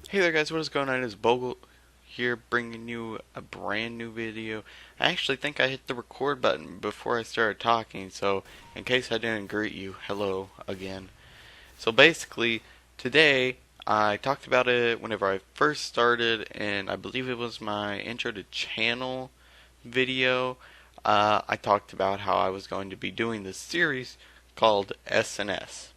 Hey there guys, what is going on? It's Bogle here bringing you a brand new video. I actually think I hit the record button before I started talking, so in case I didn't greet you, hello again. So basically, today I talked about it whenever I first started, and I believe it was my intro to channel video. I talked about how I was going to be doing this series called SNS,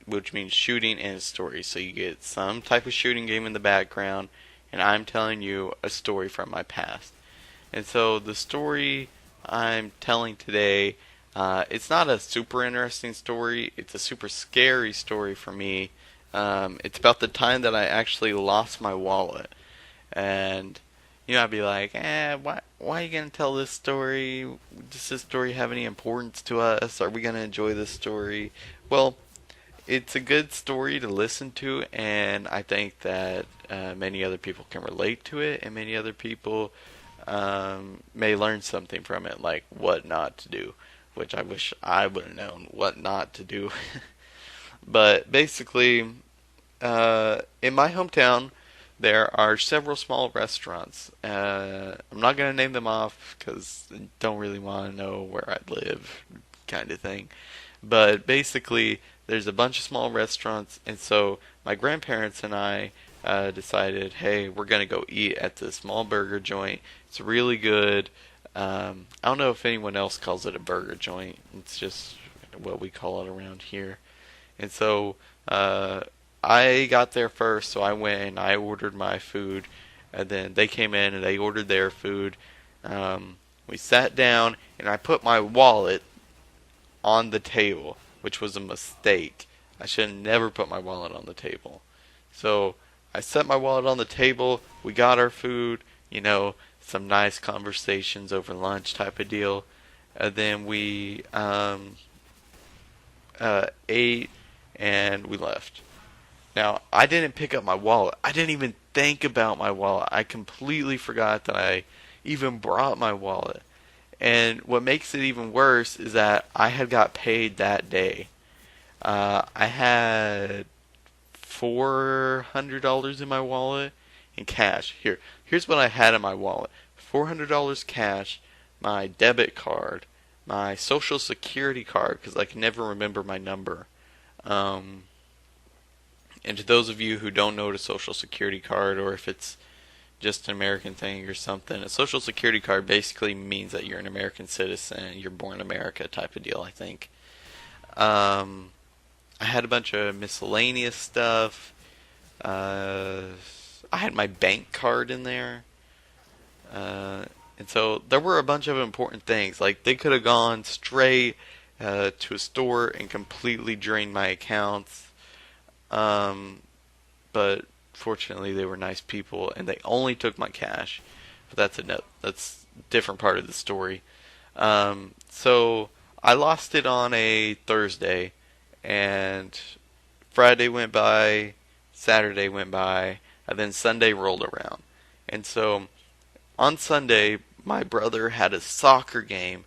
which means shooting and story. So you get some type of shooting game in the background, and I'm telling you a story from my past. And so the story I'm telling today, it's not a super interesting story. It's a super scary story for me. It's about the time that I actually lost my wallet. And I'd be like, why are you gonna tell this story? Does this story have any importance to us? Are we gonna enjoy this story? Well, it's a good story to listen to, and I think that many other people can relate to it, and many other people may learn something from it, like what not to do, which I wish I would have known what not to do. But basically, in my hometown, there are several small restaurants. I'm not going to name them off because I don't really want to know where I live, kind of thing. But basically, there's a bunch of small restaurants, and so my grandparents and I decided, hey, we're gonna go eat at this small burger joint. It's really good. I don't know if anyone else calls it a burger joint. It's just what we call it around here. And so I got there first, so I went and I ordered my food, and then they came in and they ordered their food. We sat down, and I put my wallet on the table, which was a mistake. I should have never put my wallet on the table. So I set my wallet on the table. We got our food, some nice conversations over lunch type of deal. And then we ate and we left. Now, I didn't pick up my wallet. I didn't even think about my wallet. I completely forgot that I even brought my wallet. And what makes it even worse is that I had got paid that day. I had $400 in my wallet in cash. Here's what I had in my wallet: $400 cash, my debit card, my social security card because I can never remember my number. Um, and to those of you who don't know what a social security card, or if it's just an American thing or something, a social security card basically means that you're an American citizen, you're born in America type of deal, I think. Um, I had a bunch of miscellaneous stuff. Uh, I had my bank card in there. And so there were a bunch of important things. Like, they could have gone straight to a store and completely drained my accounts. Um, but fortunately, they were nice people and they only took my cash. But that's a different part of the story. So I lost it on a Thursday, and Friday went by, Saturday went by, and then Sunday rolled around. And so on Sunday, my brother had a soccer game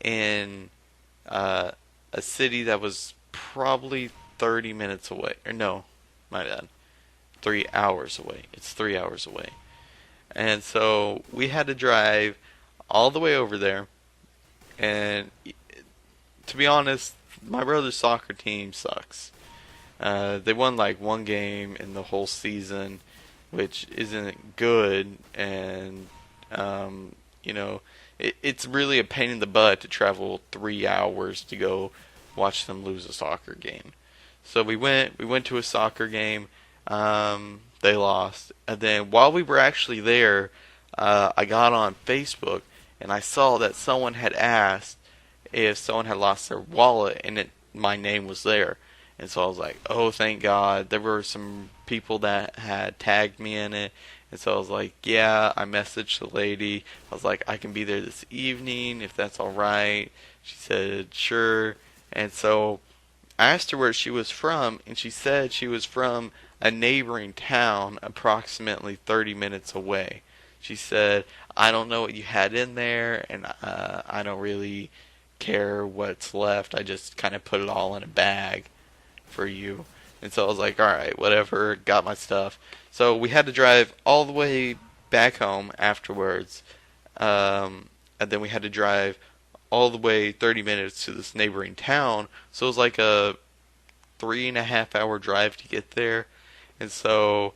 in uh, a city that was probably 30 minutes away. Or no, my bad. 3 hours away. It's 3 hours away. And so we had to drive all the way over there. And to be honest, my brother's soccer team sucks. They won like one game in the whole season, which isn't good. And, um, you know, it's really a pain in the butt to travel 3 hours to go watch them lose a soccer game. So we went to a soccer game. They lost, and then while we were actually there, I got on Facebook and I saw that someone had asked if someone had lost their wallet, and my name was there. And so I was like, oh, thank God. There were some people that had tagged me in it. And so I was like, yeah, I messaged the lady. I was like, I can be there this evening if that's alright. She said, sure. And so I asked her where she was from, and she said she was from a neighboring town approximately 30 minutes away. She said, I don't know what you had in there, and I don't really care what's left. I just kind of put it all in a bag for you. And so I was like, alright, whatever, got my stuff. So we had to drive all the way back home afterwards. And then we had to drive all the way 30 minutes to this neighboring town. So it was like a 3.5 hour drive to get there. And so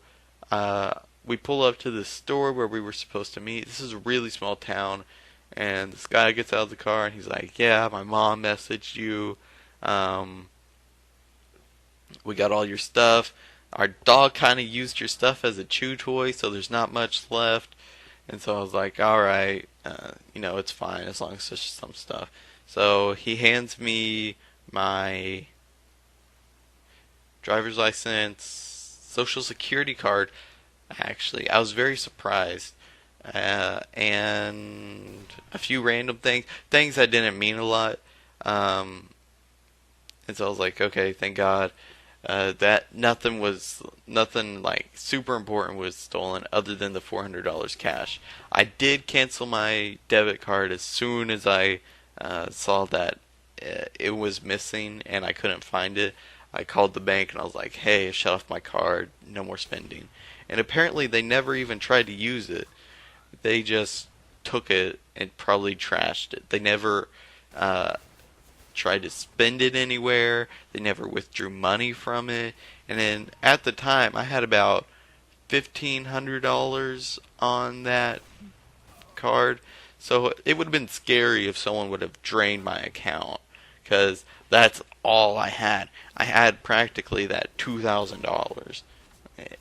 we pull up to the store where we were supposed to meet. This is a really small town. And this guy gets out of the car and he's like, yeah, my mom messaged you. Um, we got all your stuff. Our dog kind of used your stuff as a chew toy, so there's not much left. And so I was like, alright, it's fine as long as it's just some stuff. So he hands me my driver's license, social security card. Actually, I was very surprised. And a few random things that didn't mean a lot. Um, and so I was like, okay, thank God. That nothing like super important was stolen other than the $400 cash. I did cancel my debit card as soon as I saw that it was missing and I couldn't find it. I called the bank and I was like, "Hey, shut off my card, no more spending." And apparently they never even tried to use it. They just took it and probably trashed it. They never uh, tried to spend it anywhere. They never withdrew money from it. And then at the time, I had about $1,500 on that card. So it would have been scary if someone would have drained my account. Because that's all I had. I had practically that $2,000.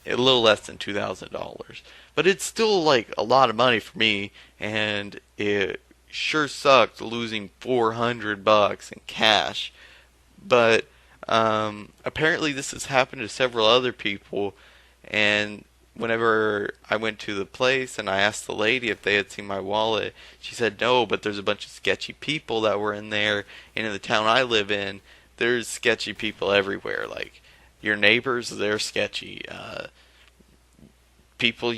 A little less than $2,000. But it's still like a lot of money for me. And it sure sucked losing $400 in cash. But apparently this has happened to several other people. And whenever I went to the place and I asked the lady if they had seen my wallet, she said no, but there's a bunch of sketchy people that were in there. And in the town I live in, there's sketchy people everywhere. Like your neighbors, they're sketchy. People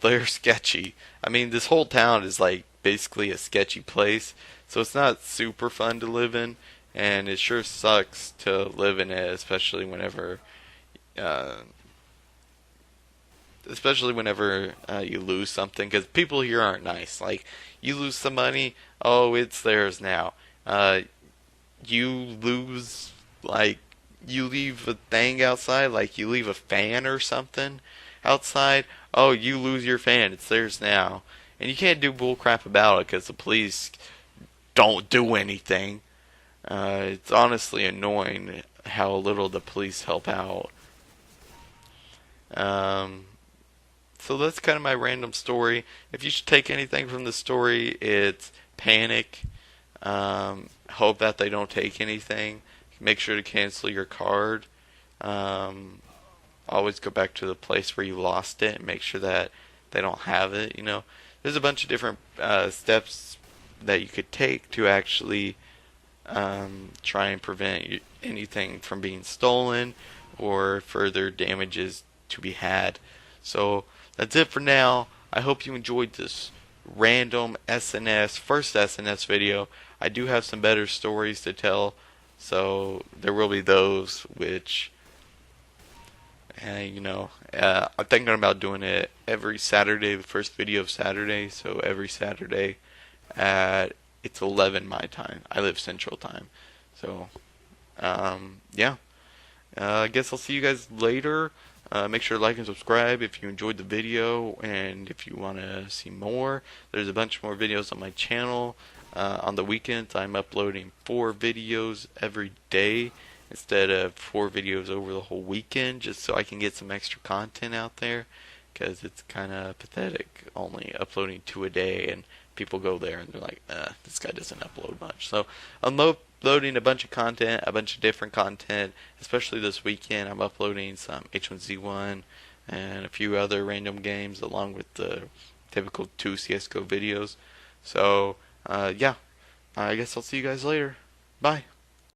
they're sketchy. I mean, this whole town is like basically a sketchy place, so it's not super fun to live in, and it sure sucks to live in it, uh, especially whenever you lose something, because people here aren't nice. Like, you lose some money, oh, it's theirs now. Uh, you lose, like, you leave a thing outside, like you leave a fan or something outside, oh, you lose your fan, it's theirs now. And you can't do bull crap about it because the police don't do anything. It's honestly annoying how little the police help out. Um, so that's kind of my random story. If you should take anything from the story, it's panic. Hope that they don't take anything. Make sure to cancel your card. Um, Always go back to the place where you lost it and make sure that they don't have it. There's a bunch of different steps that you could take to actually try and prevent anything from being stolen or further damages to be had. So that's it for now. I hope you enjoyed this random first SNS video. I do have some better stories to tell, so there will be those which I'm thinking about doing it every Saturday, the first video of Saturday. So every Saturday at it's 11 my time. I live Central Time. So, yeah. I guess I'll see you guys later. Make sure to like and subscribe if you enjoyed the video, and if you want to see more. There's a bunch more videos on my channel. On the weekends, I'm uploading 4 videos every day instead of 4 videos over the whole weekend, just so I can get some extra content out there, because it's kind of pathetic only uploading 2 a day, and people go there and they're like, this guy doesn't upload much. So I'm uploading a bunch of content, a bunch of different content, especially this weekend. I'm uploading some H1Z1 and a few other random games along with the typical 2 CSGO videos. So, yeah, I guess I'll see you guys later. Bye.